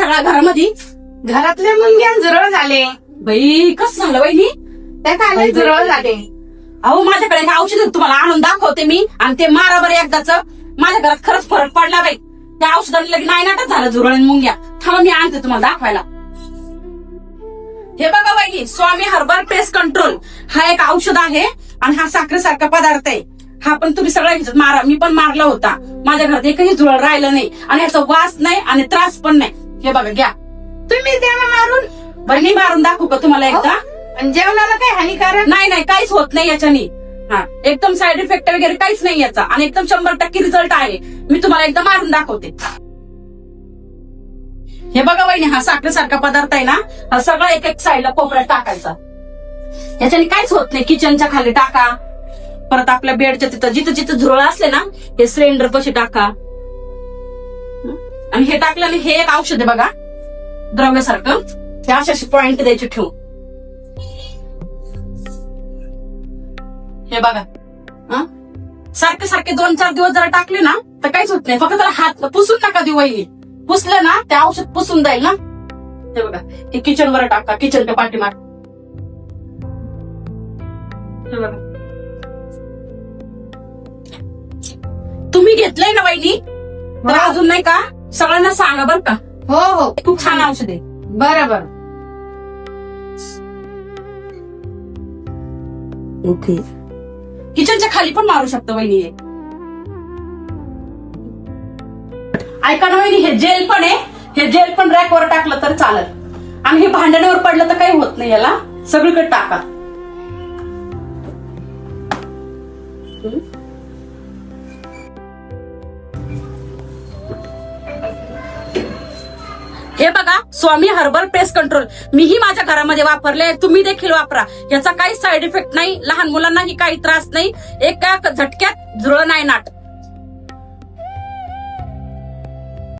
सगळ्या घरामध्ये? घरातले मुंग्या झुरळ झाले. बाई कसं झालं वहिनी? त्यात आले झुरळ झाले. अहो माझ्याकडे एक औषध आहे, तुम्हाला आणून दाखवते मी, आणि ते मारा बरं एकदाच. माझ्या घरात खरंच फरक पडला बाई. त्या औषधाने लगे नायनाटच झालं झुरळ आणि मुंग्या. थांबा मी आणते तुम्हाला दाखवायला. हे बघा वहिनी, स्वामी हर्बल पेस्ट कंट्रोल हा एक औषध आहे आणि हा साखरेसारखा पदार्थ आहे. हा पण तुम्ही सगळ्या ह्याच्यात मारा. मी पण मारला होता. माझ्या घरात एकही झुरळ राहिलं नाही आणि ह्याचा वास नाही आणि त्रास पण नाही. हे बघा घ्या. तुम्ही द्या ना मारून. बरं मी मारून दाखवू का तुम्हाला एकदा? आणि जेवणाला काही हानिकारक नाही नाही, काहीच होत नाही याच्यानी. हा, एकदम साईड इफेक्ट वगैरे काहीच नाही याचा आणि एकदम 100% रिझल्ट आहे. मी तुम्हाला एकदा मारून दाखवते. हे बघा वहिनी, हा साखरेसारखा पदार्थ आहे ना, हा सगळा एक एक साईडला कोपऱ्यात टाकायचा. याच्याने काहीच होत नाही. किचनच्या खाली टाका, परत आपल्या बेडच्या तिथं जिथं जिथं झुरळ असले ना, हे सिलेंडर पाशी टाका. आणि हे टाकल्याने हे एक औषध आहे बघा, द्रव्यासारखं. हे अशी पॉइंट द्यायचे ठेवून. हे बघा, सारखे सारखे 2-4 दिवस जरा टाकले ना तर काहीच होत नाही. फक्त त्याला हात पुसून टाका देऊ वहिनी. पुसलं ना ते औषध पुसून जाईल ना. हे बघा, हे किचन वर टाका, किचनच्या पाठीमाग. हे बघा, तुम्ही घेतलंय ना वहिनी? तर अजून नाही का, सगळ्यांना सांगा बरं का. हो हो, खूप छान औषध आहे. बरोबर. ओके, किचनच्या खाली पण मारू शकतो वहिनी. ऐका ना वहिनी, हे जेल पण आहे. हे जेल पण रॅकवर टाकलं तर चालत. आणि हे भांड्यावर पडलं तर काही होत नाही. याला सगळीकडे टाका. हे बघा, स्वामी हर्बल पेस्ट कंट्रोल मीही माझ्या घरामध्ये वापरले. तुम्ही देखील वापरा. याचा काही साईड इफेक्ट नाही. लहान मुलांनाही काही त्रास नाही. एका झटक्यात झुरळ नाही नाट.